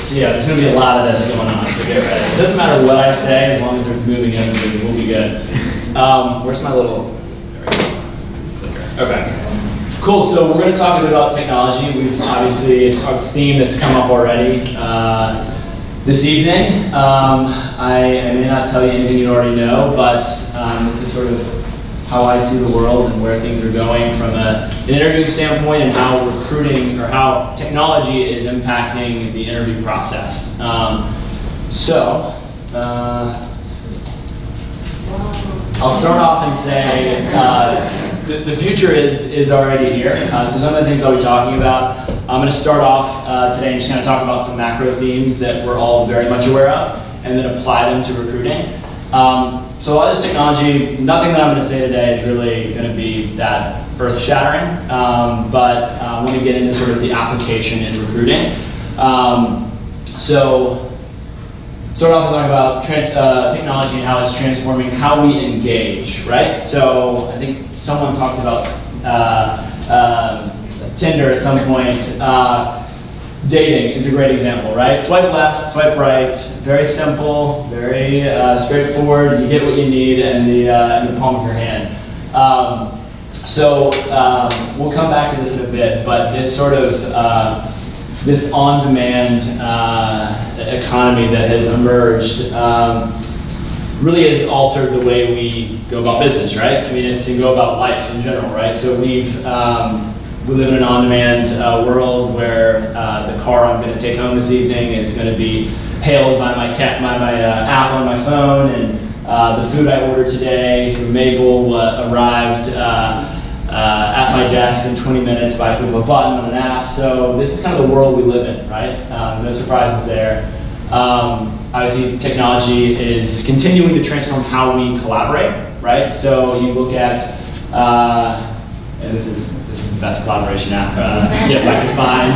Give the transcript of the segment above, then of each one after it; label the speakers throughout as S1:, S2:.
S1: So yeah, there's going to be a lot of this going on, so get ready. It doesn't matter what I say, as long as they're moving images, we'll be good. Where's my little, there we go, clicker. Okay. Cool, so we're going to talk a bit about technology. We've obviously, it's our theme that's come up already this evening. I may not tell you anything you already know, but this is sort of how I see the world and where things are going from an interview standpoint, and how recruiting or how technology is impacting the interview process. I'll start off and say the future is already here. So some of the things I'll be talking about, I'm going to start off today and just kind of talk about some macro themes that we're all very much aware of, and then apply them to recruiting. So a lot of this technology, nothing that I'm going to say today is really going to be that earth-shattering, but I want to get into sort of the application in recruiting. So start off talking about technology and how it's transforming how we engage, right? So I think someone talked about Tinder at some point. Dating is a great example, right? Swipe left, swipe right, very simple, very straightforward. You get what you need in the palm of your hand. We'll come back to this in a bit, but this sort of this on-demand economy that has emerged really has altered the way we go about business, right? I mean, it's to go about life in general, right? So we live in an on-demand world where the car I'm going to take home this evening is going to be hailed by my app on my phone, and the food I ordered today through Mabel arrived at my desk in 20 minutes by a click of a button on an app. So this is kind of the world we live in, right? No surprises there. Obviously, technology is continuing to transform how we collaborate, right? So you look at, and this is the best collaboration app if I could find.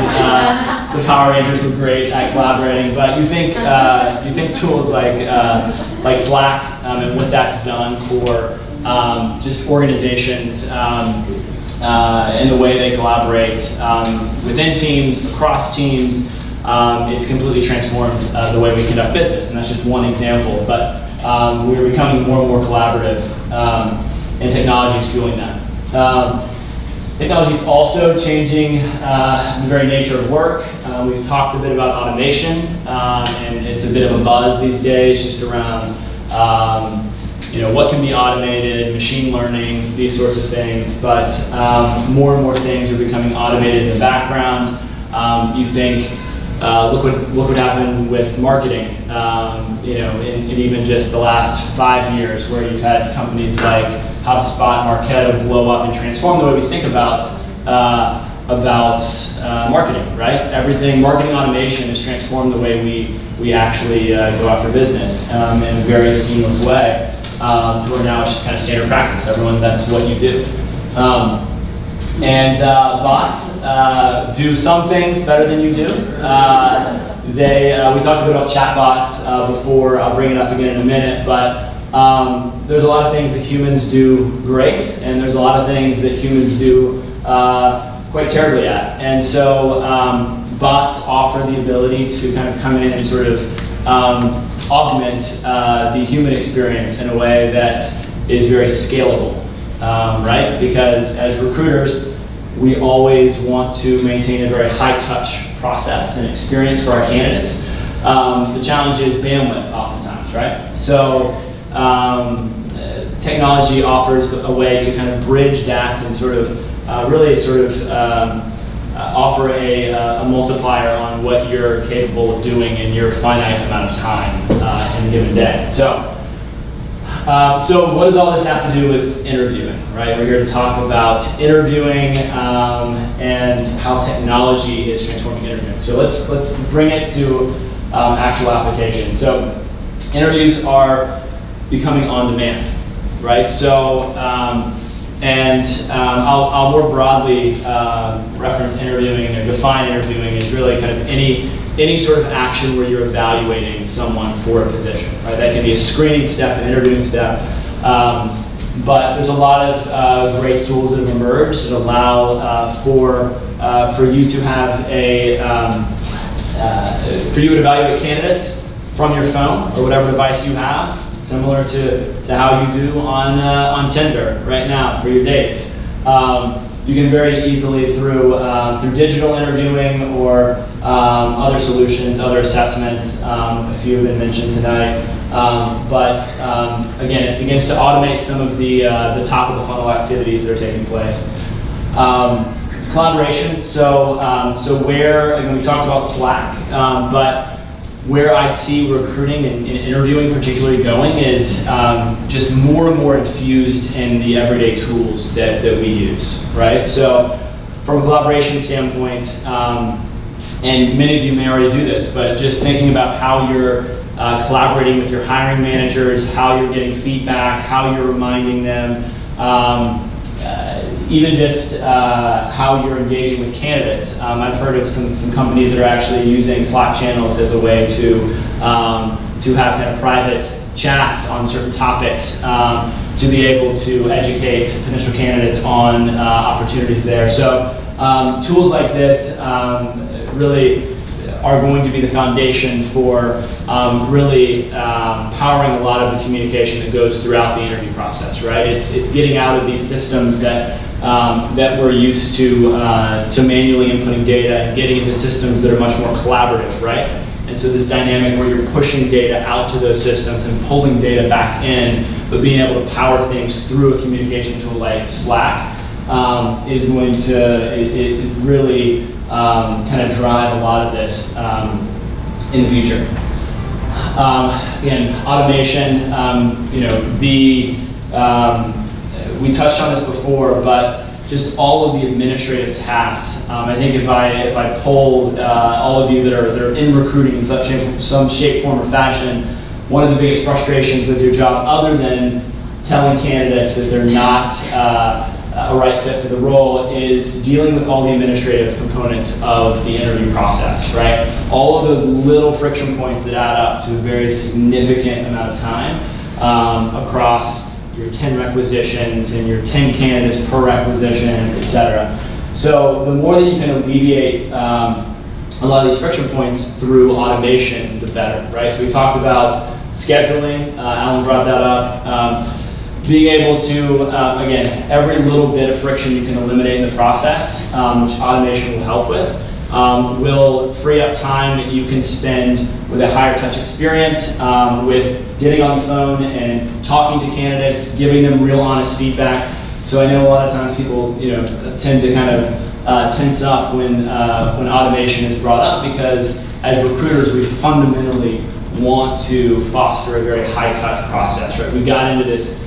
S1: The Power Rangers were great at collaborating, but you think tools like Slack and what that's done for just organizations and the way they collaborate within teams, across teams. It's completely transformed the way we conduct business, and that's just one example. But we're becoming more and more collaborative, and technology is fueling that. Technology is also changing the very nature of work. We've talked a bit about automation, and it's a bit of a buzz these days, just around what can be automated, machine learning, these sorts of things. But more and more things are becoming automated in the background. You think, look what happened with marketing. In even just the last 5 years, where you've had companies like HubSpot, Marketo blow up and transform the way we think about marketing, right? Marketing automation has transformed the way we actually go after business in a very seamless way, to where now it's just kind of standard practice. That's what you do. Bots do some things better than you do. We talked a bit about chatbots before. I'll bring it up again in a minute, but there's a lot of things that humans do great, and there's a lot of things that humans do quite terribly at. And so bots offer the ability to kind of come in and sort of augment the human experience in a way that is very scalable, right? Because as recruiters, we always want to maintain a very high-touch process and experience for our candidates. The challenge is bandwidth oftentimes, right? So technology offers a way to kind of bridge that and sort of offer a multiplier on what you're capable of doing in your finite amount of time in a given day. So what does all this have to do with interviewing, right? We're here to talk about interviewing and how technology is transforming interviewing. So let's bring it to actual application. So interviews are becoming on demand, right? So I'll more broadly reference interviewing or define interviewing as really kind of any sort of action where you're evaluating someone for a position, right? That can be a screening step, an interviewing step, but there's a lot of great tools that have emerged that allow for you to have for you to evaluate candidates from your phone or whatever device you have, similar to how you do on Tinder right now for your dates. You can very easily through digital interviewing or other solutions, other assessments. A few have been mentioned tonight. Again, it begins to automate some of the top of the funnel activities that are taking place. Collaboration. So where, again, we talked about Slack, but where I see recruiting and interviewing particularly going is just more and more infused in the everyday tools that we use, right? So from a collaboration standpoint, and many of you may already do this, but just thinking about how you're collaborating with your hiring managers, how you're getting feedback, how you're reminding them, even just how you're engaging with candidates. I've heard of some companies that are actually using Slack channels as a way to have kind of private chats on certain topics to be able to educate potential candidates on opportunities there. So tools like this really are going to be the foundation for really powering a lot of the communication that goes throughout the interview process, right? It's getting out of these systems that we're used to manually inputting data and getting into systems that are much more collaborative, right? And so this dynamic where you're pushing data out to those systems and pulling data back in, but being able to power things through a communication tool like Slack is going to it really kind of drive a lot of this in the future. Again, automation. We touched on this before, but just all of the administrative tasks. I think if I polled all of you that are in recruiting in some shape, form, or fashion, one of the biggest frustrations with your job, other than telling candidates that they're not a right fit for the role, is dealing with all the administrative components of the interview process, right? All of those little friction points that add up to a very significant amount of time across your 10 requisitions and your 10 candidates per requisition, et cetera. So the more that you can alleviate a lot of these friction points through automation, the better, right? So we talked about scheduling, Alan brought that up. Being able to, again, every little bit of friction you can eliminate in the process, which automation will help with, will free up time that you can spend with a higher touch experience, with getting on the phone and talking to candidates, giving them real honest feedback. So I know a lot of times people tend to kind of tense up when automation is brought up, because as recruiters we fundamentally want to foster a very high touch process, right? We got into this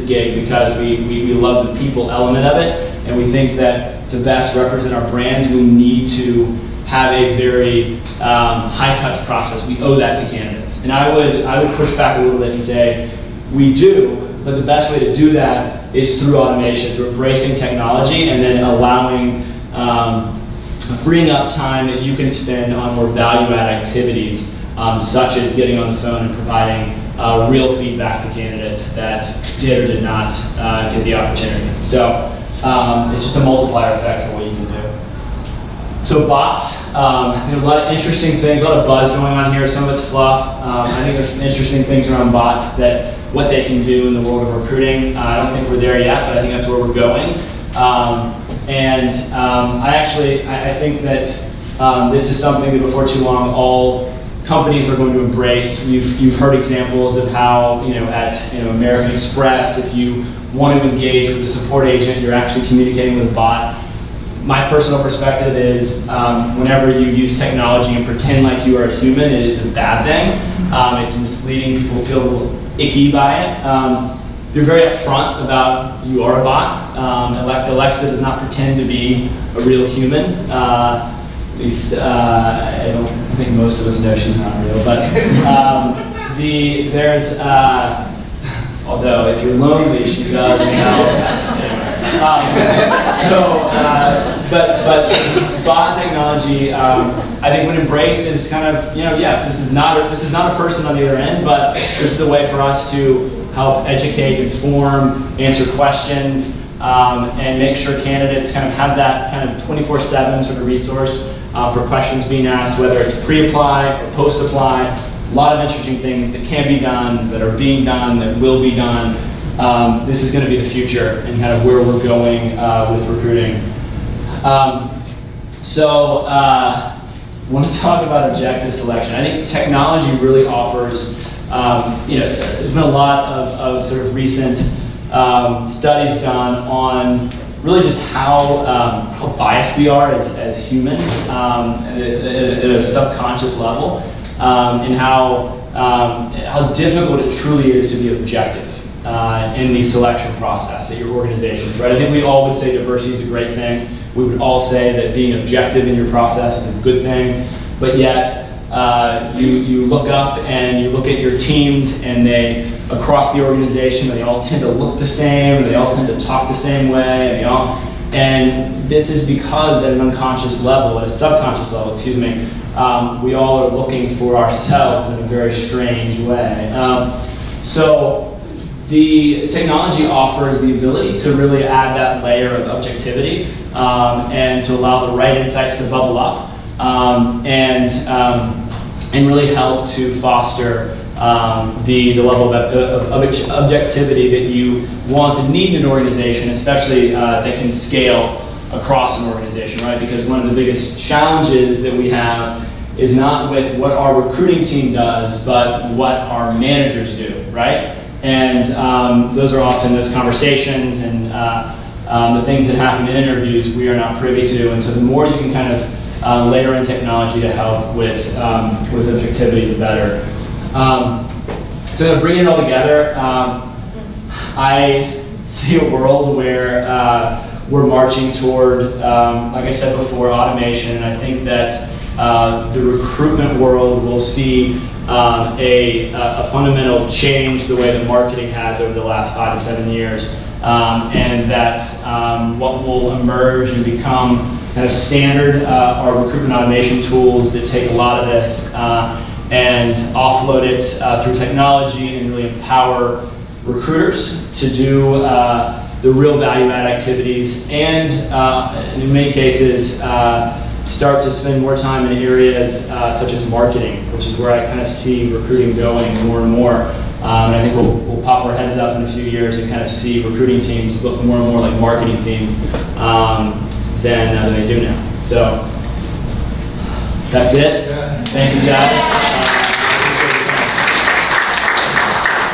S1: gig because we love the people element of it, and we think that to best represent our brands, we need to have a very high-touch process. We owe that to candidates. And I would push back a little bit and say, we do, but the best way to do that is through automation, through embracing technology and then allowing, freeing up time that you can spend on more value-add activities, such as getting on the phone and providing real feedback to candidates that did or did not get the opportunity. So it's just a multiplier effect for what you can do. So bots, a lot of interesting things, a lot of buzz going on here. Some of it's fluff. I think there's some interesting things around bots, that what they can do in the world of recruiting. I don't think we're there yet, but I think that's where we're going. I think that this is something that before too long all companies are going to embrace. You've heard examples of how at American Express, if you want to engage with a support agent, you're actually communicating with a bot. My personal perspective is whenever you use technology and pretend like you are a human, it is a bad thing. It's misleading. People feel a little icky by it. You're very upfront about you are a bot. Alexa does not pretend to be a real human. At least I don't think most of us know she's not real. But although if you're lonely, she does help. But bot technology, I think when embraced is kind of, yes, this is not a person on the other end, but this is a way for us to help educate, inform, answer questions, and make sure candidates kind of have that kind of 24/7 sort of resource for questions being asked, whether it's pre-apply or post-apply. A lot of interesting things that can be done, that are being done, that will be done. This is going to be the future and kind of where we're going with recruiting. I want to talk about objective selection. I think technology really offers, there's been a lot of sort of recent studies done on really just how biased we are as humans at a subconscious level, and how difficult it truly is to be objective in the selection process at your organizations, right? I think we all would say diversity is a great thing. We would all say that being objective in your process is a good thing, but yet you look up and you look at your teams, and they, across the organization, they all tend to look the same, they all tend to talk the same way, and this is because at an unconscious level, at a subconscious level, excuse me, we all are looking for ourselves in a very strange way. So the technology offers the ability to really add that layer of objectivity and to allow the right insights to bubble up and really help to foster the level of objectivity that you want and need in an organization, especially that can scale across an organization, right? Because one of the biggest challenges that we have is not with what our recruiting team does, but what our managers do, right? And those are often those conversations and the things that happen in interviews we are not privy to. And so the more you can kind of layer in technology to help with objectivity, the better. So to bring it all together, I see a world where we're marching toward, like I said before, automation. And I think that the recruitment world will see a fundamental change the way that marketing has over the last 5 to 7 years, and that what will emerge and become kind of standard are recruitment automation tools that take a lot of this and offload it through technology and really empower recruiters to do the real value-add activities, and in many cases start to spend more time in areas such as marketing, which is where I kind of see recruiting going more and more. And I think we'll pop our heads up in a few years and kind of see recruiting teams look more and more like marketing teams than they do now. So that's it. Thank you guys.